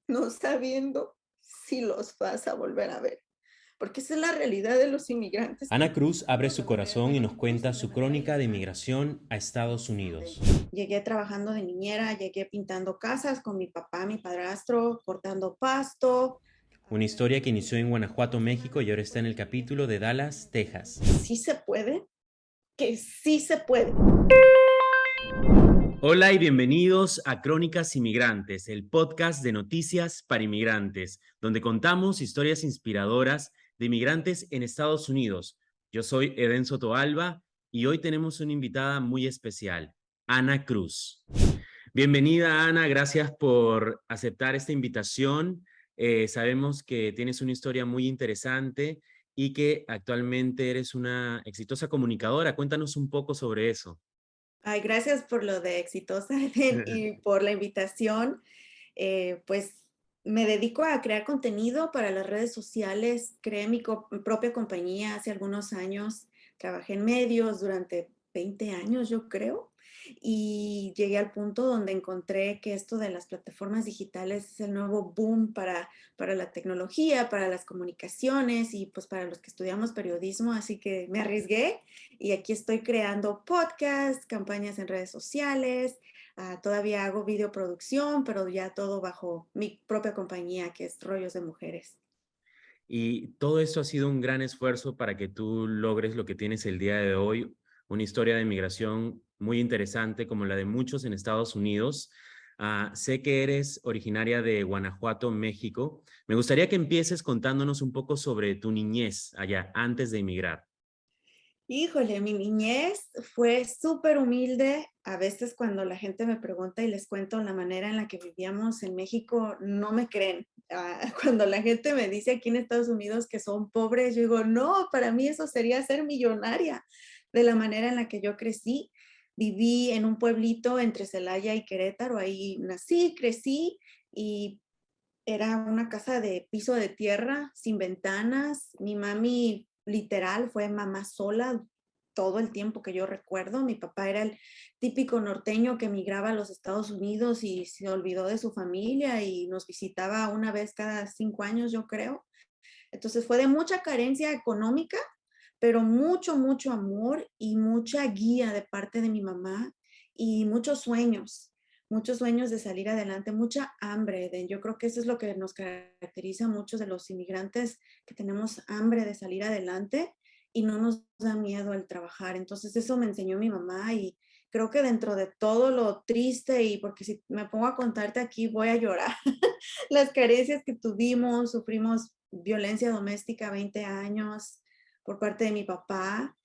no sabiendo si los vas a volver a ver, porque esa es la realidad de los inmigrantes que Ana Cruz abre vivimos su la mayoría corazón y de nos nosotros cuenta en su Guatemala y crónica en de el migración a Estados donde Unidos. llegué trabajando de niñera, llegué pintando casas con mi papá, mi padrastro, cortando pasto. Una historia que inició en Guanajuato, Tuvimos una México y ahora está en el después de capítulo de Dallas, Texas. sí se puede, que sí se puede. Hola y bienvenidos a Crónicas Inmigrantes, el podcast de noticias para inmigrantes, donde contamos historias inspiradoras de inmigrantes en Estados Unidos. Yo soy Eden Sotoalba y hoy tenemos una invitada muy especial, Ana Cruz. Bienvenida, Ana, gracias por aceptar esta invitación. Sabemos que tienes una historia muy interesante y que actualmente eres una exitosa comunicadora. Cuéntanos un poco sobre eso. Ay, gracias por lo de exitosa Eden, y por la invitación. Pues me dedico a crear contenido para las redes sociales. Creé mi propia compañía hace algunos años. Trabajé en medios durante 20 años, yo creo, y llegué al punto donde encontré que esto de las plataformas digitales es el nuevo boom para la tecnología, para las comunicaciones y pues para los que estudiamos periodismo. Así que me arriesgué y aquí estoy creando podcasts, campañas en redes sociales. Todavía hago videoproducción, pero ya todo bajo mi propia compañía, que es Rollos de Mujeres. Y todo esto ha sido un gran esfuerzo para que tú logres lo que tienes el día de hoy, una historia de migración muy interesante como la de muchos en Estados Unidos. Sé que eres originaria de Guanajuato, México. Me gustaría que empieces contándonos un poco sobre tu niñez allá antes de emigrar. Híjole, mi niñez fue súper humilde. A veces cuando la gente me pregunta y les cuento la manera en la que vivíamos en México, no me creen. Cuando la gente me dice aquí en Estados Unidos que son pobres, yo digo, no, para mí eso sería ser millonaria. De la manera en la que yo crecí, viví en un pueblito entre Celaya y Querétaro, ahí nací, crecí y era una casa de piso de tierra, sin ventanas. Mi mami literal fue mamá sola todo el tiempo que yo recuerdo. Mi papá era el típico norteño que emigraba a los Estados Unidos y se olvidó de su familia y nos visitaba una vez cada 5 años, yo creo. Entonces fue de mucha carencia económica, pero mucho, mucho amor y mucha guía de parte de mi mamá y muchos sueños de salir adelante, mucha hambre. Yo creo que eso es lo que nos caracteriza a muchos de los inmigrantes, que tenemos hambre de salir adelante y no nos da miedo el trabajar. Entonces eso me enseñó mi mamá y creo que dentro de todo lo triste, y porque si me pongo a contarte aquí voy a llorar, las carencias que tuvimos, sufrimos violencia doméstica 20 años por parte de mi papá,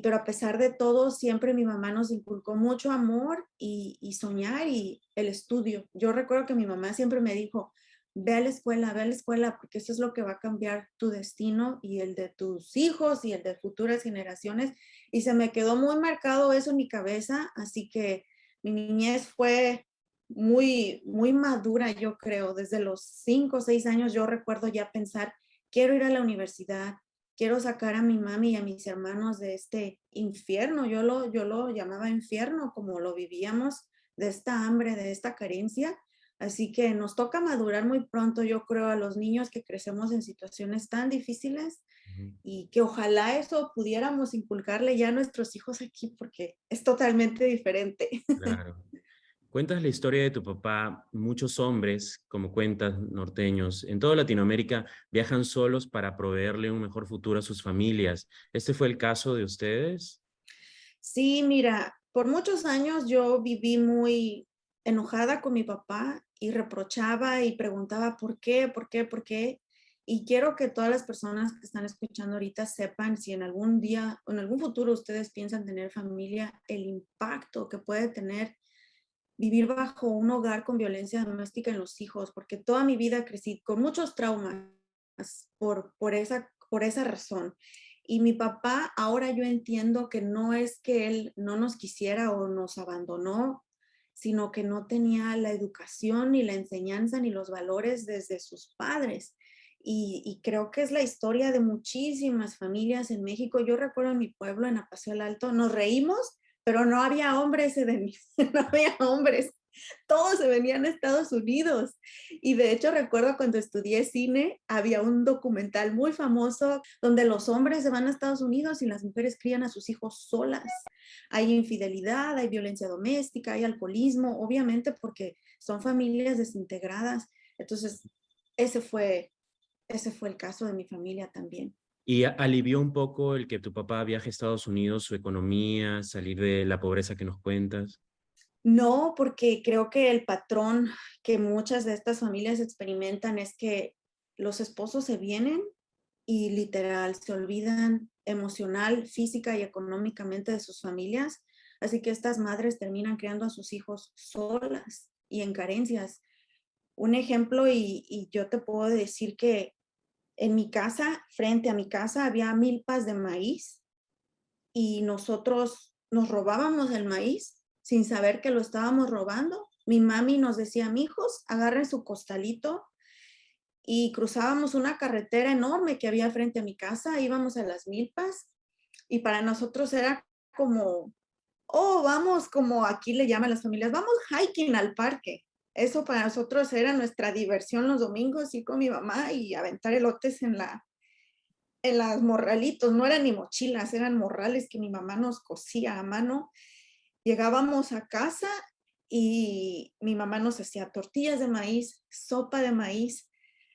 pero a pesar de todo, siempre mi mamá nos inculcó mucho amor y soñar y el estudio. Yo recuerdo que mi mamá siempre me dijo, ve a la escuela, porque eso es lo que va a cambiar tu destino y el de tus hijos y el de futuras generaciones. Y se me quedó muy marcado eso en mi cabeza, así que mi niñez fue muy, muy madura, yo creo. Desde los 5 o 6 años yo recuerdo ya pensar, quiero ir a la universidad, quiero sacar a mi mami y a mis hermanos de este infierno. Yo lo llamaba infierno, como lo vivíamos, de esta hambre, de esta carencia. Así que nos toca madurar muy pronto, yo creo, a los niños que crecemos en situaciones tan difíciles, Ujú. y que ojalá eso pudiéramos inculcarle ya a nuestros hijos aquí, porque es totalmente diferente. Claro. Cuentas la historia de tu papá. Muchos hombres, como cuentas, norteños, en toda Latinoamérica viajan solos para proveerle un mejor futuro a sus familias. ¿Este fue el caso de ustedes? Sí, mira, por muchos años yo viví muy enojada con mi papá y reprochaba y preguntaba por qué, por qué, por qué. Y quiero que todas las personas que están escuchando ahorita sepan, si en algún día o en algún futuro ustedes piensan tener familia, el impacto que puede tener vivir bajo un hogar con violencia doméstica en los hijos, porque toda mi vida crecí con muchos traumas por esa razón. Y mi papá, ahora yo entiendo que no es que él no nos quisiera o nos abandonó, sino que no tenía la educación, ni la enseñanza, ni los valores desde sus padres. Y creo que es la historia de muchísimas familias en México. Yo recuerdo en mi pueblo, en Apaseo el Alto, nos reímos, pero no había hombres, no había hombres. Todos se venían a Estados Unidos. Y de hecho recuerdo cuando estudié cine, había un documental muy famoso donde los hombres se van a Estados Unidos y las mujeres crían a sus hijos solas. Hay infidelidad, hay violencia doméstica, hay alcoholismo, obviamente porque son familias desintegradas. Entonces, ese fue, ese fue el caso de mi familia también. ¿Y alivió un poco el que tu papá viaje a Estados Unidos, su economía, salir de la pobreza que nos cuentas? No, porque creo que el patrón que muchas de estas familias experimentan es que los esposos se vienen y literal se olvidan emocional, física y económicamente de sus familias. Así que estas madres terminan criando a sus hijos solas y en carencias. Un ejemplo, y yo te puedo decir que en mi casa, frente a mi casa, había milpas de maíz y nosotros nos robábamos el maíz sin saber que lo estábamos robando. Mi mami nos decía, mijos, agarren su costalito y cruzábamos una carretera enorme que había frente a mi casa, íbamos a las milpas y para nosotros era como, oh, vamos, como aquí le llaman las familias, vamos hiking al parque. Eso para nosotros era nuestra diversión los domingos, ir con mi mamá y aventar elotes en las morralitos, no eran ni mochilas, eran morrales que mi mamá nos cosía a mano. Llegábamos a casa y mi mamá nos hacía tortillas de maíz, sopa de maíz,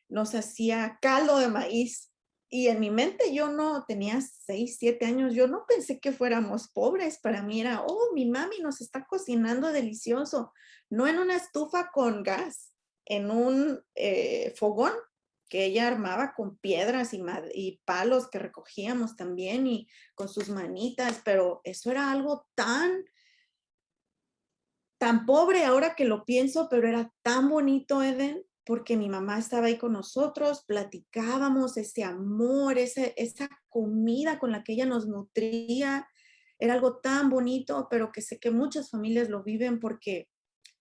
nos hacía caldo de maíz. Y en mi mente yo no tenía 6, 7 años, yo no pensé que fuéramos pobres. Para mí era, oh, mi mami nos está cocinando delicioso, no en una estufa con gas, en un fogón que ella armaba con piedras y palos que recogíamos también y con sus manitas, pero eso era algo tan pobre ahora que lo pienso, pero era tan bonito, Eden, porque mi mamá estaba ahí con nosotros, platicábamos ese amor, esa comida con la que ella nos nutría, era algo tan bonito, pero que sé que muchas familias lo viven porque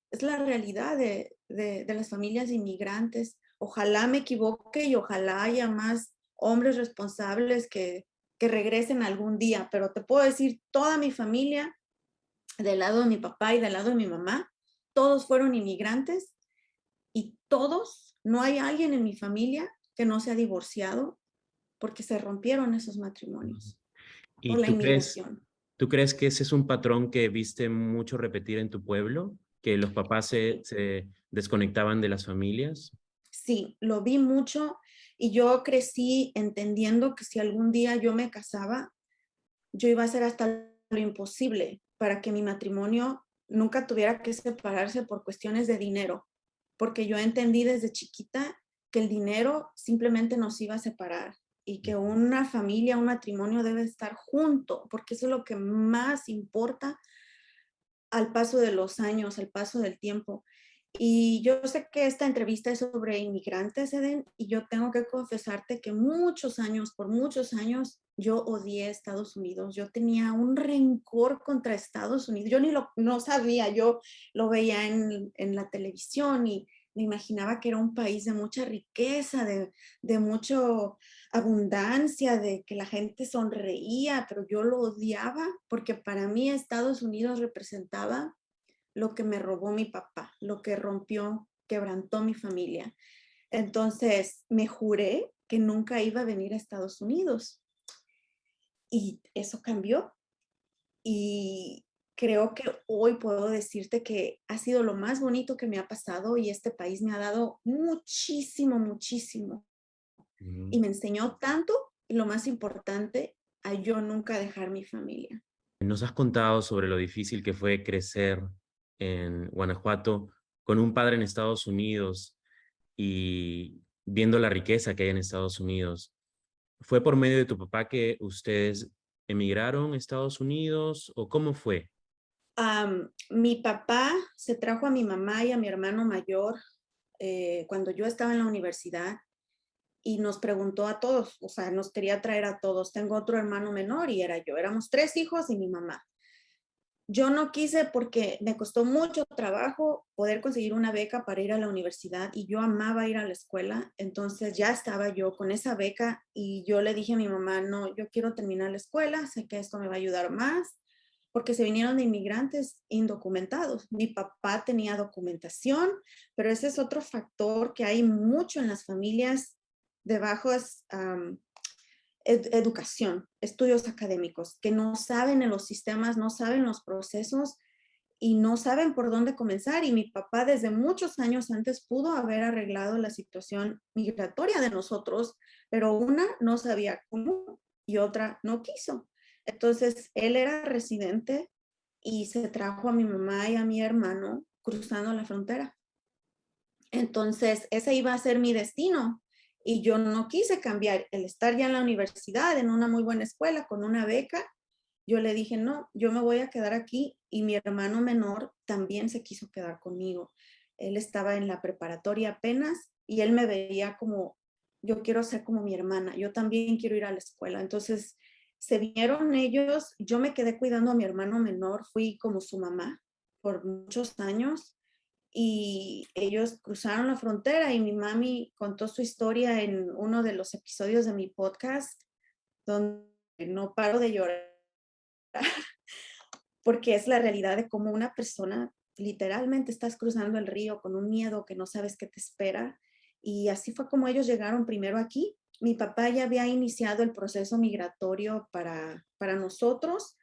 es la realidad de las familias inmigrantes. Ojalá me equivoque y ojalá haya más hombres responsables que regresen algún día, pero te puedo decir, toda mi familia del lado de mi papá y del lado de mi mamá, todos fueron inmigrantes y todos, no hay alguien en mi familia que no se ha divorciado porque se rompieron esos matrimonios por ¿Y la inmigración. tú crees que ese es un patrón que viste mucho repetir en tu pueblo? ¿Que los papás Sí, se desconectaban de las familias? sí, lo vi mucho y yo crecí entendiendo que si algún día yo me casaba, yo iba a hacer hasta lo imposible para que mi matrimonio nunca tuviera que separarse por cuestiones de dinero, porque yo entendí desde chiquita que el dinero simplemente nos iba a separar y que una familia, un matrimonio debe estar junto, porque eso es lo que más importa al paso de los años, al paso del tiempo. Y yo sé que esta entrevista es sobre inmigrantes, Eden, y yo tengo que confesarte que muchos años, por muchos años, yo odié Estados Unidos. Yo tenía un rencor contra Estados Unidos. Yo ni lo no sabía, yo lo veía en la televisión y me imaginaba que era un país de mucha riqueza, de mucho abundancia, de que la gente sonreía, pero yo lo odiaba porque para mí Estados Unidos representaba lo que me robó mi papá, lo que rompió, quebrantó mi familia. Entonces me juré que nunca iba a venir a Estados Unidos y eso cambió y creo que hoy puedo decirte que ha sido lo más bonito que me ha pasado y este país me ha dado muchísimo, muchísimo Ujú. y me enseñó tanto y lo más importante, a yo nunca dejar mi familia. Nos has contado sobre lo difícil que fue crecer en Guanajuato con un padre en Estados Unidos y viendo la riqueza que hay en Estados Unidos. ¿Fue por medio de tu papá que ustedes emigraron a Estados Unidos o cómo fue? Mi papá se trajo a mi mamá y a mi hermano mayor cuando yo estaba en la universidad y nos preguntó a todos, o sea, nos quería traer a todos. Tengo otro hermano menor y era yo. Éramos 3 hijos y mi mamá. Yo no quise porque me costó mucho trabajo poder conseguir una beca para ir a la universidad y yo amaba ir a la escuela, entonces ya estaba yo con esa beca y yo le dije a mi mamá, no, yo quiero terminar la escuela, sé que esto me va a ayudar más, porque se vinieron de inmigrantes indocumentados. Mi papá tenía documentación, pero ese es otro factor que hay mucho en las familias de bajos educación, estudios académicos, que no saben en los sistemas, no saben los procesos y no saben por dónde comenzar. Y mi papá desde muchos años antes pudo haber arreglado la situación migratoria de nosotros, pero una no sabía cómo y otra no quiso. Entonces, él era residente y se trajo a mi mamá y a mi hermano cruzando la frontera. Entonces, ese iba a ser mi destino. Y yo no quise cambiar el estar ya en la universidad, en una muy buena escuela, con una beca. Yo le dije, no, yo me voy a quedar aquí. Y mi hermano menor también se quiso quedar conmigo. Él estaba en la preparatoria apenas y él me veía como, yo quiero ser como mi hermana, yo también quiero ir a la escuela. Entonces, se vinieron ellos, yo me quedé cuidando a mi hermano menor, fui como su mamá por muchos años y ellos cruzaron la frontera y mi mami contó su historia en uno de los episodios de mi podcast, donde no paro de llorar porque es la realidad de cómo una persona literalmente estás cruzando el río con un miedo que no sabes qué te espera. Y así fue como ellos llegaron primero aquí. Mi papá ya había iniciado el proceso migratorio para nosotros,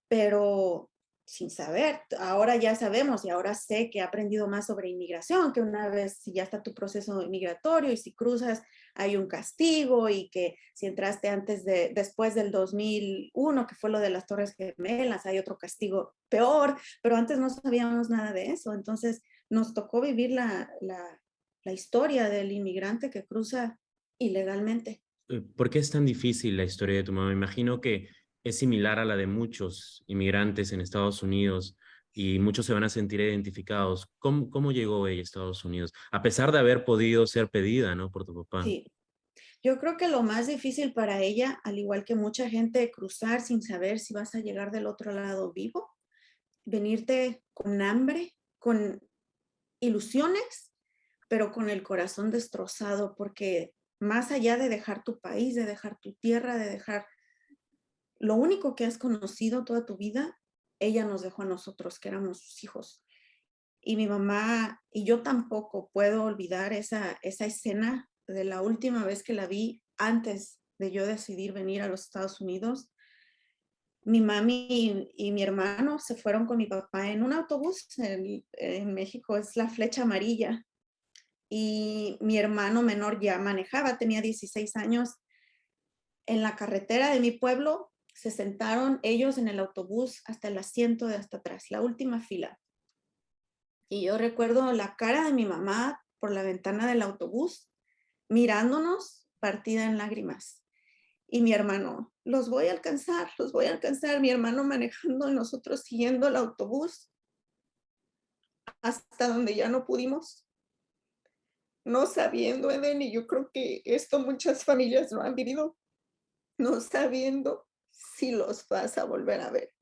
pero sin saber. Ahora ya sabemos y ahora sé que he aprendido más sobre inmigración, que una vez si ya está tu proceso migratorio y si cruzas hay un castigo y que si entraste después del 2001, que fue lo de las Torres Gemelas, hay otro castigo peor, pero antes no sabíamos nada de eso. Entonces nos tocó vivir la historia del inmigrante que cruza ilegalmente. ¿Por qué es tan difícil la historia de tu mamá? Me imagino que es similar a la de muchos inmigrantes en Estados Unidos y muchos se van a sentir identificados. ¿Cómo llegó ella a Estados Unidos? A pesar de haber podido ser pedida, ¿no? Por tu papá. Sí, yo creo que lo más difícil para ella, al igual que mucha gente, cruzar sin saber si vas a llegar del otro lado vivo, venirte con hambre, con ilusiones, pero con el corazón destrozado, porque más allá de dejar tu país, de dejar tu tierra, de dejar lo único que has conocido toda tu vida, ella nos dejó a nosotros, que éramos sus hijos. Y mi mamá, y yo tampoco puedo olvidar esa escena de la última vez que la vi antes de yo decidir venir a los Estados Unidos. Mi mami y mi hermano se fueron con mi papá en un autobús. En México es la flecha amarilla. Y mi hermano menor ya manejaba, tenía 16 años. En la carretera de mi pueblo se sentaron ellos en el autobús hasta el asiento de hasta atrás, la última fila. Y yo recuerdo la cara de mi mamá por la ventana del autobús, mirándonos partida en lágrimas. Y mi hermano, los voy a alcanzar, mi hermano manejando y nosotros siguiendo el autobús hasta donde ya no pudimos, no sabiendo, Eden, y yo creo que esto muchas familias lo han vivido, no sabiendo si los vas a volver a ver.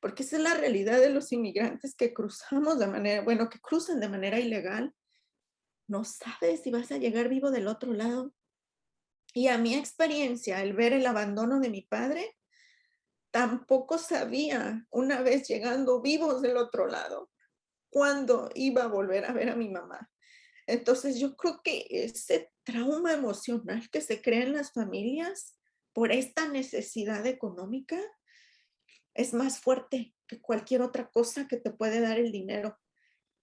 Porque esa es la realidad de los inmigrantes que cruzamos de manera, bueno, que cruzan de manera ilegal. No sabes si vas a llegar vivo del otro lado. Y a mi experiencia, el ver el abandono de mi padre, tampoco sabía, una vez llegando vivos del otro lado, cuándo iba a volver a ver a mi mamá. Entonces yo creo que ese trauma emocional que se crea en las familias por esta necesidad económica es más fuerte que cualquier otra cosa que te puede dar el dinero.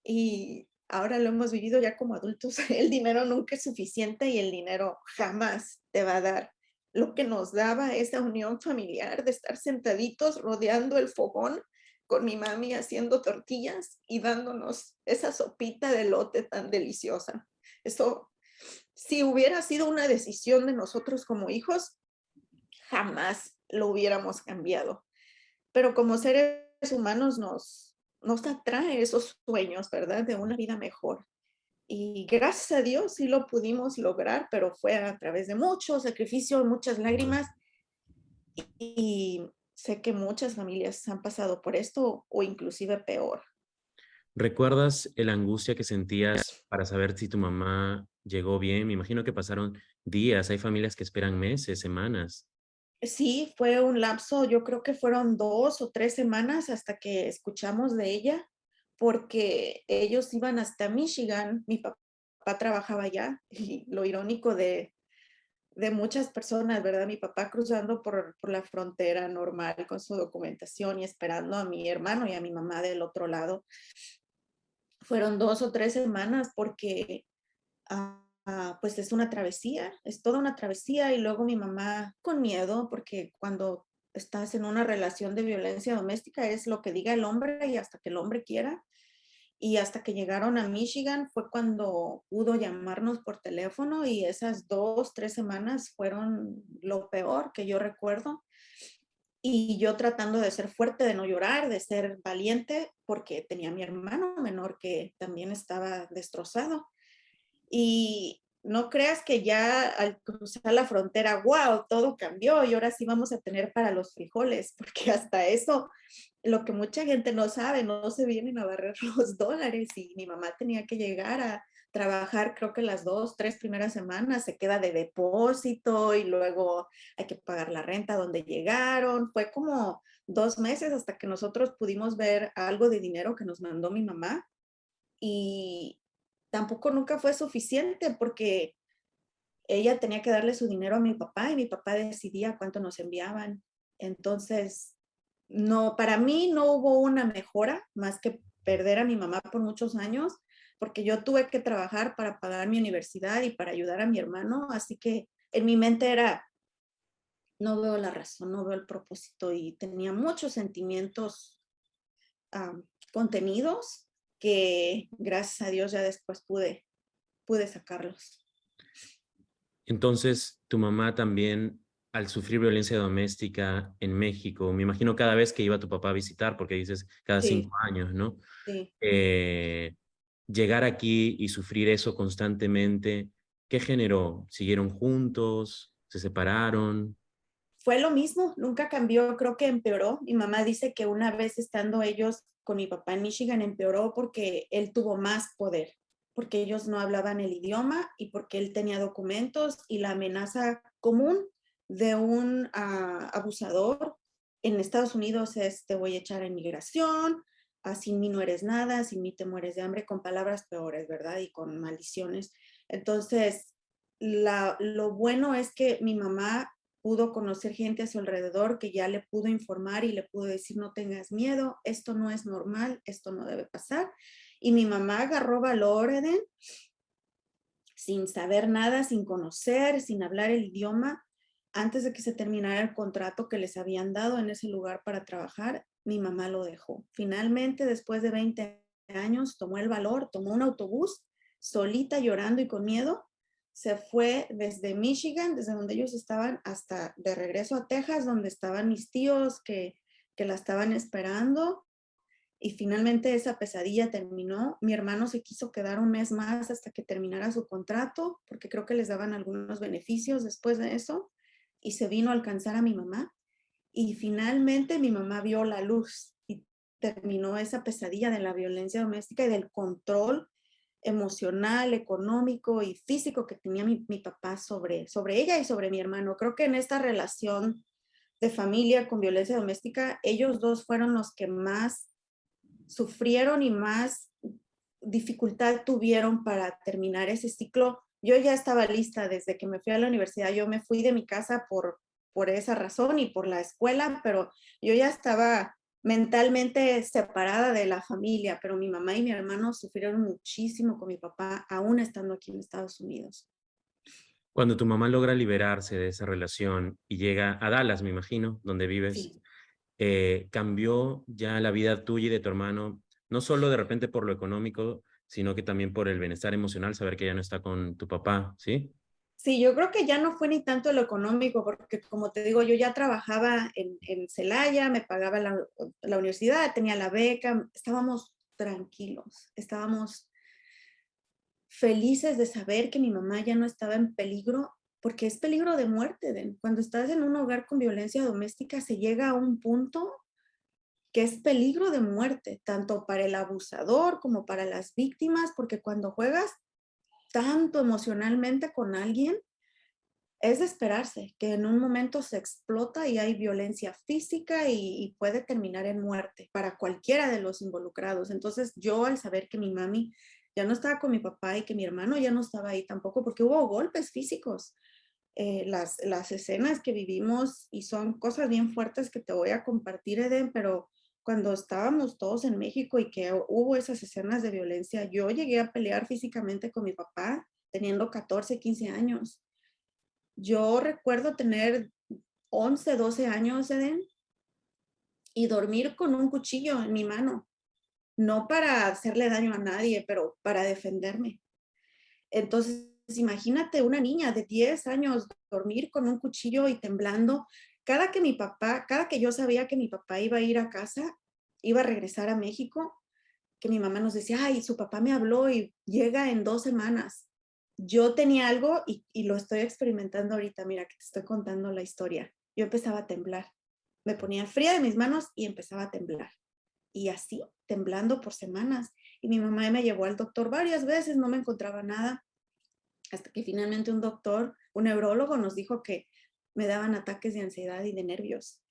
Y ahora lo hemos vivido ya como adultos, el dinero nunca es suficiente y el dinero jamás te va a dar lo que nos daba esa unión familiar de estar sentaditos rodeando el fogón con mi mami haciendo tortillas y dándonos esa sopita de elote tan deliciosa. Eso, si hubiera sido una decisión de nosotros como hijos, jamás lo hubiéramos cambiado. Pero como seres humanos nos atrae esos sueños, ¿verdad? De una vida mejor. Y gracias a Dios sí lo pudimos lograr, pero fue a través de mucho sacrificio, muchas Ujú. lágrimas. Y sé que muchas familias han pasado por esto o inclusive peor. ¿Recuerdas la angustia que sentías para saber si tu mamá llegó bien? Me imagino que pasaron días, hay familias que esperan meses, semanas. Sí, fue un lapso, yo creo que fueron 2 o 3 semanas hasta que escuchamos de ella, porque ellos iban hasta Michigan, mi papá trabajaba allá, y lo irónico de muchas personas, ¿verdad? Mi papá cruzando por la frontera normal con su documentación y esperando a mi hermano y a mi mamá del otro lado. Fueron 2 o 3 semanas porque pues es una travesía, es toda una travesía y luego mi mamá con miedo porque cuando estás en una relación de violencia doméstica es lo que diga el hombre y hasta que el hombre quiera. Y hasta que llegaron a Michigan fue cuando pudo llamarnos por teléfono y esas 2, 3 semanas fueron lo peor que yo recuerdo. Y yo tratando de ser fuerte, de no llorar, de ser valiente, porque tenía a mi hermano menor que también estaba destrozado. Y no creas que ya al cruzar la frontera, wow, todo cambió y ahora sí vamos a tener para los frijoles, porque hasta eso, lo que mucha gente no sabe, no se vienen a barrer los dólares y mi mamá tenía que llegar a trabajar, creo que las 2, 3 primeras semanas se queda de depósito y luego hay que pagar la renta donde llegaron. Fue como 2 meses hasta que nosotros pudimos ver algo de dinero que nos mandó mi mamá y tampoco nunca fue suficiente porque ella tenía que darle su dinero a mi papá y mi papá decidía cuánto nos enviaban. Entonces, no, para mí no hubo una mejora más que perder a mi mamá por muchos años, porque yo tuve que trabajar para pagar mi universidad y para ayudar a mi hermano, así que en mi mente era, no veo la razón, no veo el propósito y tenía muchos sentimientos um, contenidos que gracias a Dios ya después pude sacarlos. Entonces, tu mamá también, al sufrir violencia doméstica en México, me imagino cada vez que iba tu papá a visitar, porque dices cada Sí, 5 años, ¿no? sí. Eh, Llegar aquí y sufrir eso constantemente, ¿qué generó? ¿Siguieron juntos? ¿Se separaron? Fue lo mismo, nunca cambió, creo que empeoró. Mi mamá dice que una vez estando ellos con mi papá en Michigan empeoró porque él tuvo más poder, porque ellos no hablaban el idioma y porque él tenía documentos y la amenaza común de un abusador en Estados Unidos es te voy a echar a inmigración, sin mí no eres nada, sin mí te mueres de hambre, con palabras peores, ¿verdad? Y con maldiciones. Entonces, lo bueno es que mi mamá pudo conocer gente a su alrededor que ya le pudo informar y le pudo decir, no tengas miedo, esto no es normal, esto no debe pasar. Y mi mamá agarró valor, Eden, sin saber nada, sin conocer, sin hablar el idioma. Antes de que se terminara el contrato que les habían dado en ese lugar para trabajar, mi mamá lo dejó. Finalmente, después de 20 años, tomó el valor, tomó un autobús, solita, llorando y con miedo, se fue desde Michigan, desde donde ellos estaban, hasta de regreso a Texas, donde estaban mis tíos que la estaban esperando. Y finalmente esa pesadilla terminó. Mi hermano se quiso quedar un mes más hasta que terminara su contrato, porque creo que les daban algunos beneficios después de eso, y se vino a alcanzar a mi mamá. Y finalmente mi mamá vio la luz y terminó esa pesadilla de la violencia doméstica y del control emocional, económico y físico que tenía mi papá sobre ella y sobre mi hermano. Creo que en esta relación de familia con violencia doméstica, ellos dos fueron los que más sufrieron y más dificultad tuvieron para terminar ese ciclo. Yo ya estaba lista desde que me fui a la universidad, yo me fui de mi casa por esa razón y por la escuela, pero yo ya estaba mentalmente separada de la familia, pero mi mamá y mi hermano sufrieron muchísimo con mi papá, aún estando aquí en Estados Unidos. Cuando tu mamá logra liberarse de esa relación y llega a Dallas, me imagino, donde vives, Sí. ¿cambió ya la vida tuya y de tu hermano, no solo de repente por lo económico, sino que también por el bienestar emocional, saber que ya no está con tu papá, ¿sí? Sí, yo creo que ya no fue ni tanto lo económico, porque como te digo, yo ya trabajaba en Celaya, me pagaba la universidad, tenía la beca, estábamos tranquilos, estábamos felices de saber que mi mamá ya no estaba en peligro, porque es peligro de muerte. Cuando estás en un hogar con violencia doméstica se llega a un punto que es peligro de muerte, tanto para el abusador como para las víctimas, porque cuando juegas tanto emocionalmente con alguien, es de esperarse que en un momento se explota y hay violencia física y puede terminar en muerte para cualquiera de los involucrados. Entonces yo al saber que mi mami ya no estaba con mi papá y que mi hermano ya no estaba ahí tampoco, porque hubo golpes físicos, las escenas que vivimos y son cosas bien fuertes que te voy a compartir, Eden, pero cuando estábamos todos en México y que hubo esas escenas de violencia, yo llegué a pelear físicamente con mi papá teniendo 14, 15 años. Yo recuerdo tener 11, 12 años, Eden, y dormir con un cuchillo en mi mano, no para hacerle daño a nadie, pero para defenderme. Entonces, imagínate una niña de 10 años dormir con un cuchillo y temblando. Cada que yo sabía que mi papá iba a ir a casa, iba a regresar a México, que mi mamá nos decía, ay, su papá me habló y llega en 2 semanas. Yo tenía algo y lo estoy experimentando ahorita, mira que te estoy contando la historia. Yo empezaba a temblar, me ponía fría de mis manos y empezaba a temblar. Y así, temblando por semanas. Y mi mamá me llevó al doctor varias veces, no me encontraba nada, hasta que finalmente un doctor, un neurólogo, nos dijo que me daban ataques de ansiedad y de nervios.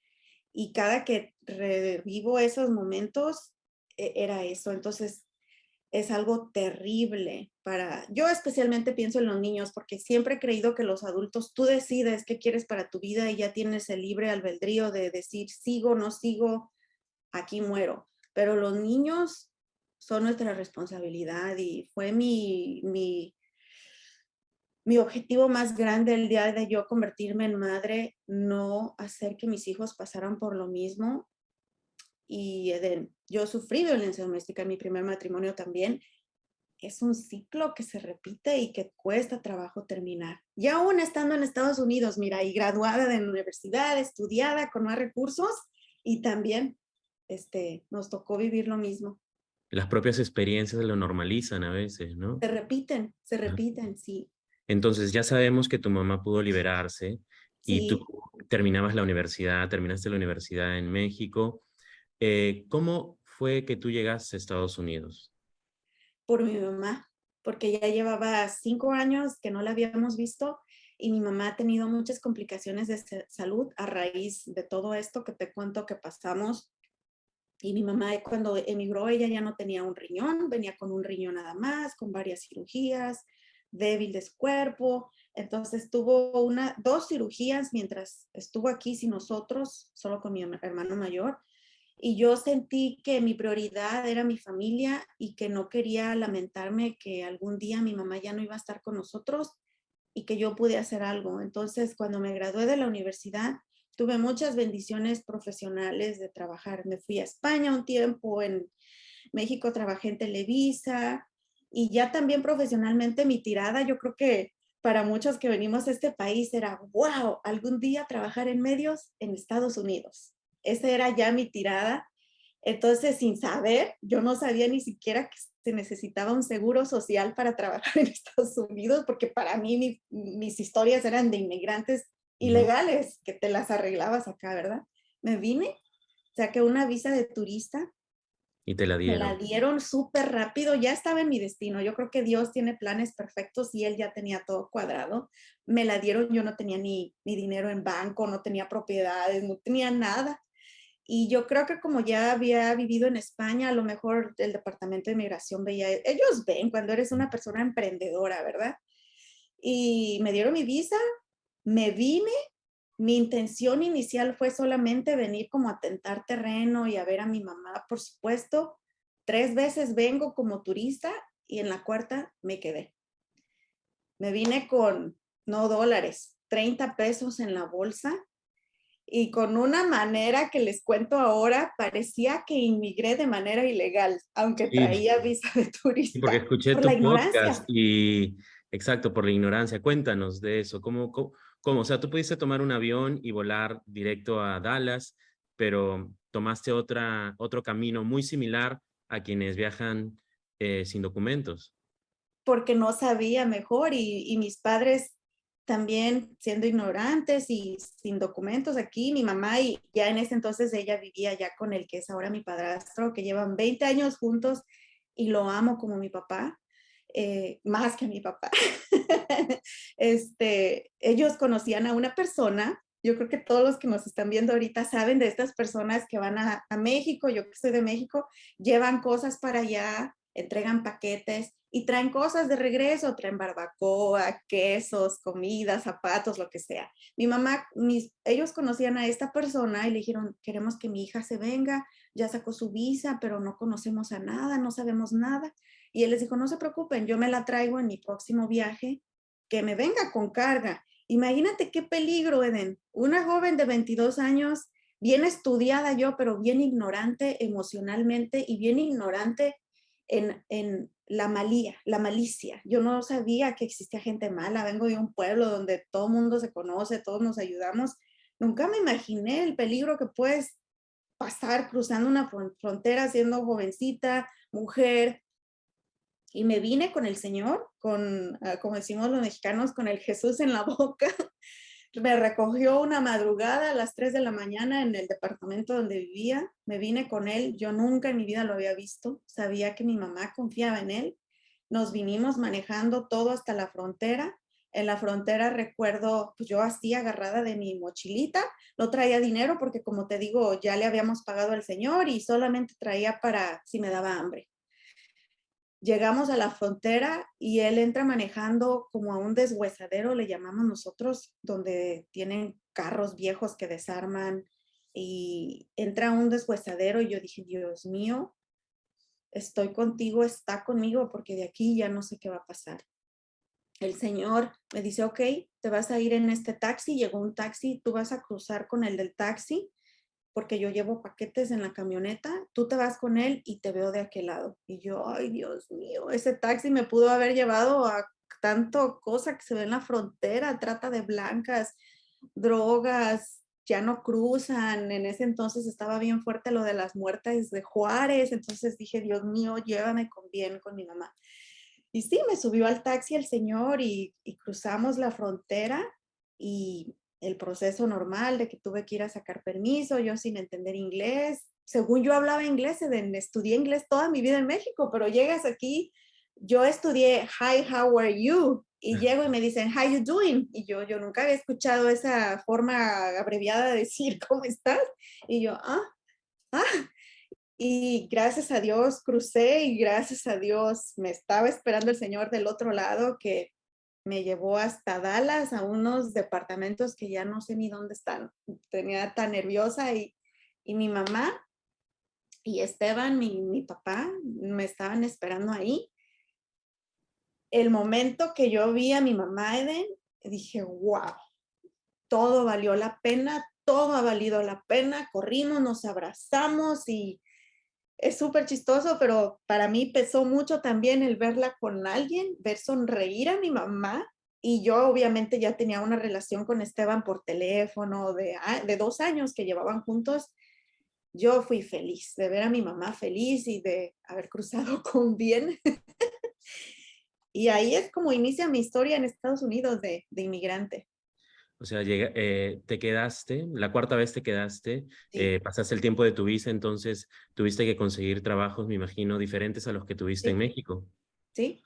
Y cada que revivo esos momentos, era eso. Entonces, es algo terrible yo especialmente pienso en los niños, porque siempre he creído que los adultos, tú decides qué quieres para tu vida y ya tienes el libre albedrío de decir, sigo, no sigo, aquí muero. Pero los niños son nuestra responsabilidad y fue mi objetivo más grande el día de yo convertirme en madre, no hacer que mis hijos pasaran por lo mismo. Y Eden, yo sufrí violencia doméstica en mi primer matrimonio también. Es un ciclo que se repite y que cuesta trabajo terminar. Y aún estando en Estados Unidos, mira, y graduada de la universidad, estudiada, con más recursos, y también nos tocó vivir lo mismo. Las propias experiencias lo normalizan a veces, ¿no? Se Ajá. repiten, sí, Entonces ya sabemos que tu mamá pudo liberarse y tú sí, terminaste la universidad en México. ¿Cómo fue que tú llegaste a Estados Unidos? por mi mamá, porque ya llevaba 5 años que no la habíamos visto y mi mamá ha tenido muchas complicaciones de salud a raíz de todo esto que te cuento que pasamos. Y mi mamá cuando emigró, ella ya no tenía un riñón, venía con un riñón nada más, con varias cirugías, débil de su cuerpo. Entonces tuvo dos cirugías mientras estuvo aquí sin nosotros, solo con mi hermano mayor. Y yo sentí que mi prioridad era mi familia y que no quería lamentarme que algún día mi mamá ya no iba a estar con nosotros y que yo pude hacer algo. Entonces, cuando me gradué de la universidad, tuve muchas bendiciones profesionales de trabajar. Me fui a España un tiempo, en México trabajé en Televisa y ya también profesionalmente mi tirada, yo creo que para muchos que venimos a este país era, wow, algún día trabajar en medios en Estados Unidos. Esa era ya mi tirada. Entonces, sin saber, yo no sabía ni siquiera que se necesitaba un seguro social para trabajar en Estados Unidos, porque para mí mis historias eran de inmigrantes Ujú. ilegales, que te las arreglabas acá, ¿verdad? Me vine, saqué una visa de turista, Y te la me la dieron. dieron súper rápido, ya estaba en mi destino. Yo creo que Dios tiene planes perfectos y Él ya tenía todo cuadrado. Me la dieron, yo no tenía ni dinero en banco, no tenía propiedades, no tenía nada. Y yo creo que como ya había vivido en España, a lo mejor el departamento de migración veía, ellos ven cuando eres una persona emprendedora, ¿verdad? Y me dieron mi visa, me vine, mi intención inicial fue solamente venir como a tentar terreno y a ver a mi mamá, por supuesto. 3 veces vengo como turista y en la cuarta me quedé. Me vine con, no dólares, 30 pesos en la bolsa y con una manera que les cuento ahora, parecía que inmigré de manera ilegal, aunque Sí, traía visa de sí, porque turista, escuché por la tu podcast ignorancia. y, exacto, por la ignorancia. Cuéntanos de eso. ¿Cómo? O sea, tú pudiste tomar un avión y volar directo a Dallas, pero tomaste otro camino muy similar a quienes viajan sin documentos. Porque no sabía mejor y mis padres también siendo ignorantes y sin documentos aquí, mi mamá y ya en ese entonces ella vivía ya con el que es ahora mi padrastro, que llevan 20 años juntos y lo amo como mi papá. más que a mi papá. Ellos conocían a una persona, yo creo que todos los que nos están viendo ahorita saben de estas personas que van a México, yo que soy de México, llevan cosas para allá, entregan paquetes y traen cosas de regreso, traen barbacoa, quesos, comida, zapatos, lo que sea. Mi mamá, ellos conocían a esta persona y le dijeron, queremos que mi hija se venga, ya sacó su visa, pero no conocemos a nada, no sabemos nada. Y él les dijo, no se preocupen, yo me la traigo en mi próximo viaje, que me venga con carga. Imagínate qué peligro, Eden. Una joven de 22 años, bien estudiada yo, pero bien ignorante emocionalmente y bien ignorante en la malicia. Yo no sabía que existía gente mala. Vengo de un pueblo donde todo el mundo se conoce, todos nos ayudamos. Nunca me imaginé el peligro que puedes pasar cruzando una frontera siendo jovencita, mujer, y me vine con el Señor, como decimos los mexicanos, con el Jesús en la boca. Me recogió una madrugada a las 3 de la mañana en el departamento donde vivía. Me vine con él. Yo nunca en mi vida lo había visto. Sabía que mi mamá confiaba en él. Nos vinimos manejando todo hasta la frontera. En la frontera recuerdo, pues yo así agarrada de mi mochilita, no traía dinero porque como te digo, ya le habíamos pagado al Señor y solamente traía para si me daba hambre. Llegamos a la frontera y él entra manejando como a un deshuesadero, le llamamos nosotros, donde tienen carros viejos que desarman y entra a un deshuesadero y yo dije, Dios mío, estoy contigo, está conmigo porque de aquí ya no sé qué va a pasar. El señor me dice, ok, te vas a ir en este taxi, llegó un taxi, tú vas a cruzar con el del taxi porque yo llevo paquetes en la camioneta, tú te vas con él y te veo de aquel lado. Y yo, ay, Dios mío, ese taxi me pudo haber llevado a tanto cosa que se ve en la frontera, trata de blancas, drogas, ya no cruzan. En ese entonces estaba bien fuerte lo de las muertes de Juárez, entonces dije, Dios mío, llévame con bien con mi mamá. Y sí, me subió al taxi el señor y cruzamos la frontera y el proceso normal de que tuve que ir a sacar permiso, yo sin entender inglés. Según yo hablaba inglés, estudié inglés toda mi vida en México, pero llegas aquí, yo estudié Hi, how are you? Y llego y me dicen, how you doing? Y yo nunca había escuchado esa forma abreviada de decir, ¿cómo estás? Y yo, ah, y gracias a Dios crucé y gracias a Dios me estaba esperando el Señor del otro lado que me llevó hasta Dallas a unos departamentos que ya no sé ni dónde están. Tenía tan nerviosa y mi mamá y Esteban, mi papá, me estaban esperando ahí. El momento que yo vi a mi mamá, Eden, dije, wow, todo valió la pena, todo ha valido la pena. Corrimos, nos abrazamos y es súper chistoso, pero para mí pesó mucho también el verla con alguien, ver sonreír a mi mamá. Y yo obviamente ya tenía una relación con Esteban por teléfono de 2 años que llevaban juntos. Yo fui feliz de ver a mi mamá feliz y de haber cruzado con bien. Y ahí es como inicia mi historia en Estados Unidos de inmigrante. O sea, te quedaste, la cuarta vez te quedaste, Sí, pasaste el tiempo de tu visa, entonces tuviste que conseguir trabajos, me imagino, diferentes a los que tuviste en sí, México. sí.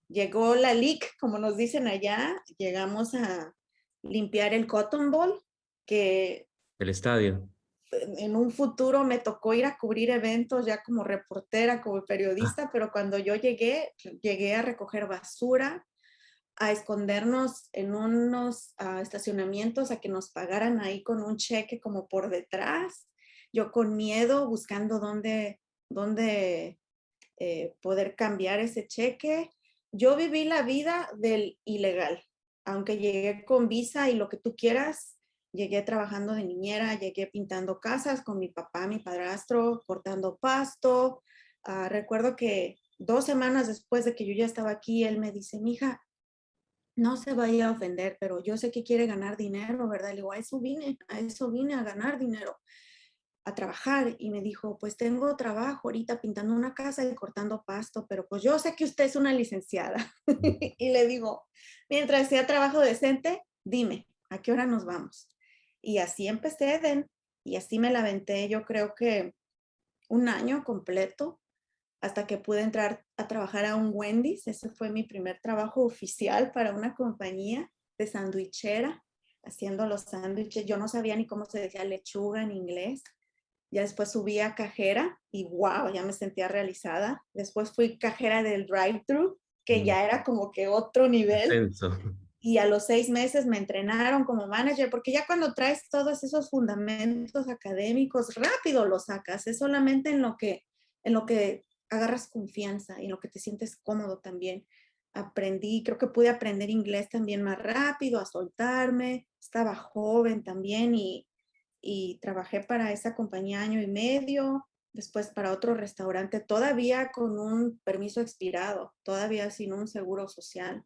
Llegó la LIC, como nos dicen allá, llegamos a limpiar el Cotton Bowl, que El estadio. en un futuro me tocó ir a cubrir eventos ya como reportera, como Ah, periodista, pero cuando yo llegué a recoger basura, a escondernos en unos estacionamientos, a que nos pagaran ahí con un cheque como por detrás, yo con miedo buscando dónde poder cambiar ese cheque. Yo viví la vida del ilegal, aunque llegué con visa y lo que tú quieras, llegué trabajando de niñera, llegué pintando casas con mi papá, mi padrastro, cortando pasto. Recuerdo que 2 semanas después de que yo ya estaba aquí, él me dice, mija, no se vaya a ofender, pero yo sé que quiere ganar dinero, ¿verdad? Le digo, a eso vine a ganar dinero, a trabajar. Y me dijo, pues tengo trabajo ahorita pintando una casa y cortando pasto, pero pues yo sé que usted es una licenciada. Y le digo, mientras sea trabajo decente, dime, ¿a qué hora nos vamos? Y así empecé, Eden, y así me la aventé, yo creo que un año completo hasta que pude entrar a trabajar a un Wendy's. Ese fue mi primer trabajo oficial para una compañía de sandwichera, haciendo los sándwiches. Yo no sabía ni cómo se decía lechuga en inglés. Ya después subí a cajera y wow, ya me sentía realizada. Después fui cajera del drive-thru, que Mm, ya era como que otro nivel. ascenso. Y a los 6 meses me entrenaron como manager, porque ya cuando traes todos esos fundamentos académicos, rápido los sacas. Es solamente en lo que agarras confianza y en lo que te sientes cómodo también. Aprendí, creo que pude aprender inglés también más rápido, a soltarme. Estaba joven también y trabajé para esa compañía año y medio, después para otro restaurante, todavía con un permiso expirado, todavía sin un seguro social.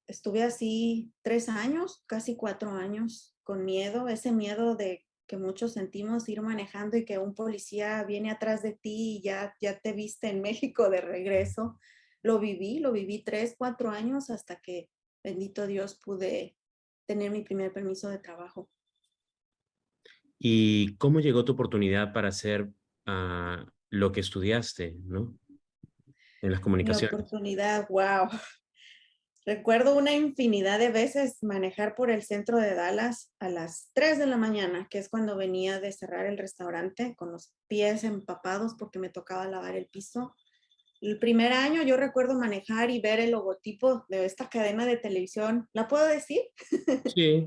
Estuve así 3 años, casi 4 años, con miedo, ese miedo de que muchos sentimos ir manejando y que un policía viene atrás de ti y ya te viste en México de regreso. Lo viví 3, 4 años hasta que, bendito Dios, pude tener mi primer permiso de trabajo. ¿Y cómo llegó tu oportunidad para hacer lo que estudiaste, ¿no? En las Mi comunicaciones. oportunidad, wow. Recuerdo una infinidad de veces manejar por el centro de Dallas a las 3 de la mañana, que es cuando venía de cerrar el restaurante con los pies empapados porque me tocaba lavar el piso. El primer año yo recuerdo manejar y ver el logotipo de esta cadena de televisión, ¿la puedo decir? Sí.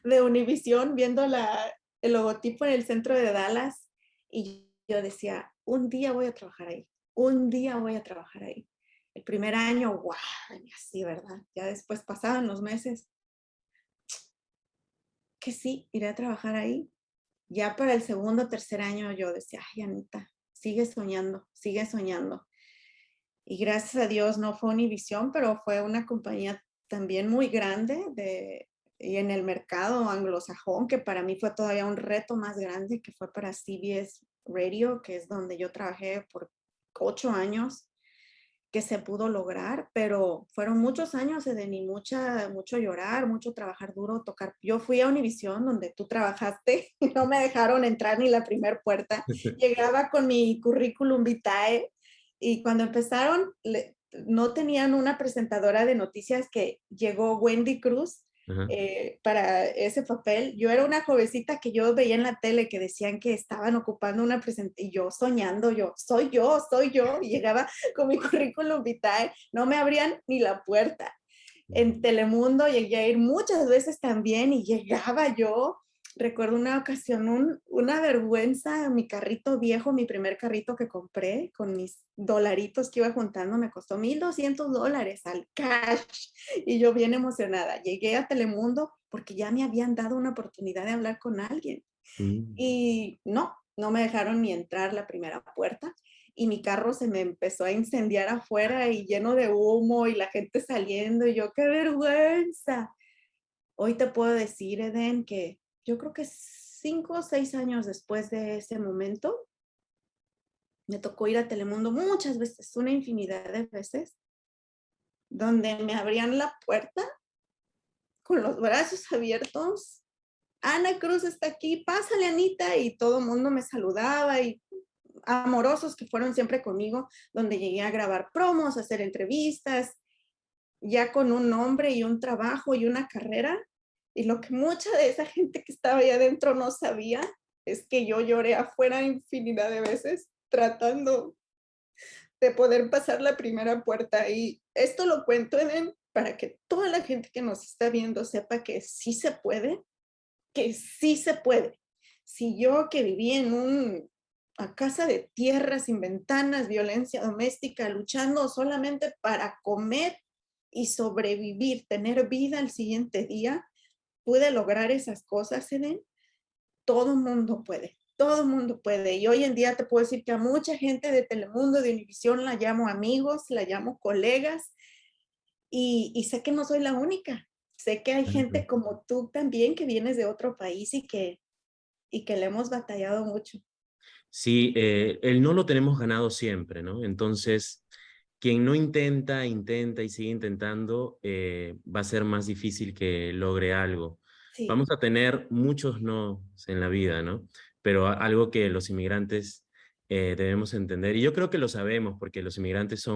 De Univision, viendo el logotipo en el centro de Dallas y yo decía, un día voy a trabajar ahí, un día voy a trabajar ahí. El primer año, wow, así, ¿verdad? Ya después pasaban los meses, que sí, iré a trabajar ahí. Ya para el segundo, tercer año yo decía, ay, Anita, sigue soñando, sigue soñando. Y gracias a Dios no fue Univision, pero fue una compañía también muy grande y en el mercado anglosajón, que para mí fue todavía un reto más grande, que fue para CBS Radio, que es donde yo trabajé por 8 años, que se pudo lograr, pero fueron muchos años de ni mucho llorar, mucho trabajar duro, tocar. Yo fui a Univision, donde tú trabajaste, y no me dejaron entrar ni la primera puerta. Llegaba con mi currículum vitae y cuando empezaron, no tenían una presentadora de noticias que llegó Wendy Cruz Ajá. para ese papel. Yo era una jovencita que yo veía en la tele que decían que estaban ocupando una presentación y yo soñando, soy yo, y llegaba con mi currículum vitae, no me abrían ni la puerta. En Telemundo llegué a ir muchas veces también y llegaba yo, recuerdo una ocasión, una vergüenza, mi carrito viejo, mi primer carrito que compré con mis dolaritos que iba juntando, me costó $1,200 al cash y yo bien emocionada. Llegué a Telemundo porque ya me habían dado una oportunidad de hablar con alguien Mm. y no me dejaron ni entrar la primera puerta y mi carro se me empezó a incendiar afuera y lleno de humo y la gente saliendo y yo, qué vergüenza. Hoy te puedo decir, Eden, que yo creo que 5 o 6 años después de ese momento, me tocó ir a Telemundo muchas veces, una infinidad de veces, donde me abrían la puerta con los brazos abiertos. Ana Cruz está aquí, pásale Anita, y todo el mundo me saludaba y amorosos que fueron siempre conmigo, donde llegué a grabar promos, a hacer entrevistas, ya con un nombre y un trabajo y una carrera. Y lo que mucha de esa gente que estaba ahí adentro no sabía es que yo lloré afuera infinidad de veces tratando de poder pasar la primera puerta. Y esto lo cuento, Eden, para que toda la gente que nos está viendo sepa que sí se puede, que sí se puede. Si yo que viví en a casa de tierra sin ventanas, violencia doméstica, luchando solamente para comer y sobrevivir, tener vida al siguiente día, pude lograr esas cosas, Eden, todo mundo puede. Todo mundo puede. Y hoy en día te puedo decir que a mucha gente de Telemundo, de Univisión, la llamo amigos, la llamo colegas y sé que no soy la única. Sé que hay gente como tú también que vienes de otro país y que le hemos batallado mucho. Sí, el no lo tenemos ganado siempre, ¿no? Entonces, quien no intenta, intenta y sigue intentando, va a ser más difícil que logre algo. Sí, Vamos a tener muchos no en la vida, ¿no? Pero algo que los inmigrantes debemos entender, y yo creo que lo sabemos, porque los inmigrantes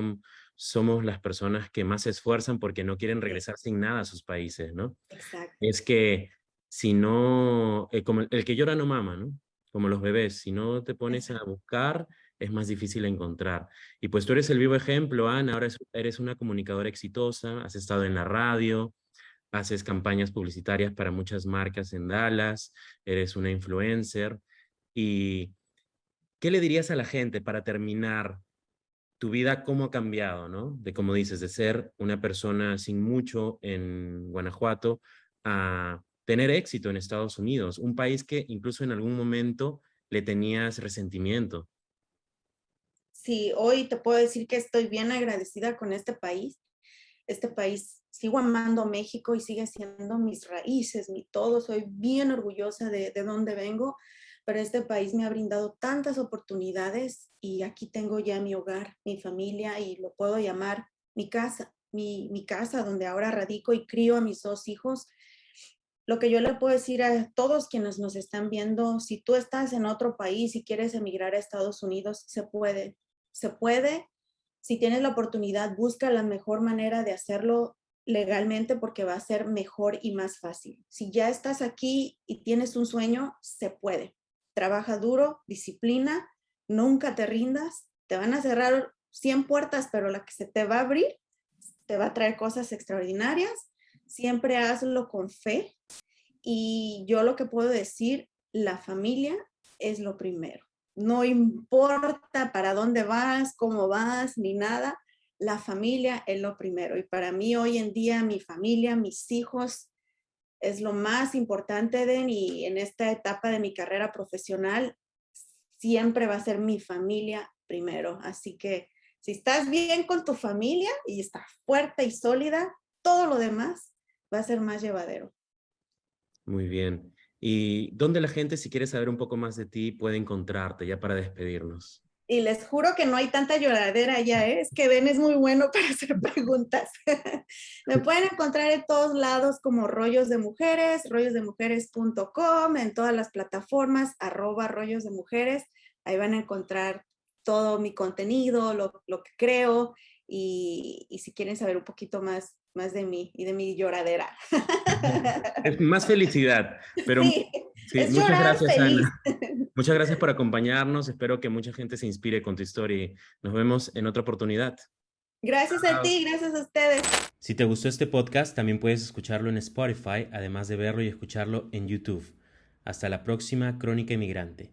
somos las personas que más se esfuerzan porque no quieren Sí, regresar sin nada a sus países, ¿no? exacto. Es que si no, como el que llora no mama, ¿no? Como los bebés, si no te pones a Exacto. buscar, es más difícil encontrar. Y pues tú eres el vivo ejemplo, Ana, ahora eres una comunicadora exitosa, has estado en la radio, haces campañas publicitarias para muchas marcas en Dallas, eres una influencer. ¿Y qué le dirías a la gente para terminar tu vida, cómo ha cambiado, ¿no? De como dices, de ser una persona sin mucho en Guanajuato a tener éxito en Estados Unidos, un país que incluso en algún momento le tenías resentimiento. Sí, hoy te puedo decir que estoy bien agradecida con este país, sigo amando México y sigue siendo mis raíces, mi todo, soy bien orgullosa de dónde vengo, pero este país me ha brindado tantas oportunidades y aquí tengo ya mi hogar, mi familia y lo puedo llamar mi casa, mi casa donde ahora radico y crío a mis dos hijos. Lo que yo le puedo decir a todos quienes nos están viendo, si tú estás en otro país y quieres emigrar a Estados Unidos, se puede. Si tienes la oportunidad, busca la mejor manera de hacerlo legalmente porque va a ser mejor y más fácil. Si ya estás aquí y tienes un sueño, se puede. Trabaja duro, disciplina, nunca te rindas. Te van a cerrar 100 puertas, pero la que se te va a abrir te va a traer cosas extraordinarias. Siempre hazlo con fe y yo lo que puedo decir, la familia es lo primero. No importa para dónde vas, cómo vas, ni nada, la familia es lo primero. Y para mí hoy en día mi familia, mis hijos, es lo más importante y en esta etapa de mi carrera profesional siempre va a ser mi familia primero. Así que si estás bien con tu familia y estás fuerte y sólida, todo lo demás va a ser más llevadero. Muy bien. ¿Y dónde la gente, si quiere saber un poco más de ti, puede encontrarte ya para despedirnos? Y les juro que no hay tanta lloradera ya, ¿eh? Es que Ben es muy bueno para hacer preguntas. Me pueden encontrar en todos lados como Rollos de Mujeres, rollosdemujeres.com, en todas las plataformas, @Rollos de Mujeres. Ahí van a encontrar todo mi contenido, lo que creo y si quieren saber un poquito más de mí y de mi lloradera. Es más felicidad, pero Sí, sí, es muchas llorar gracias, feliz. Ana. Muchas gracias por acompañarnos. Espero que mucha gente se inspire con tu historia y nos vemos en otra oportunidad. Gracias a ti, gracias a ustedes. Si te gustó este podcast, también puedes escucharlo en Spotify, además de verlo y escucharlo en YouTube. Hasta la próxima Crónica Inmigrante.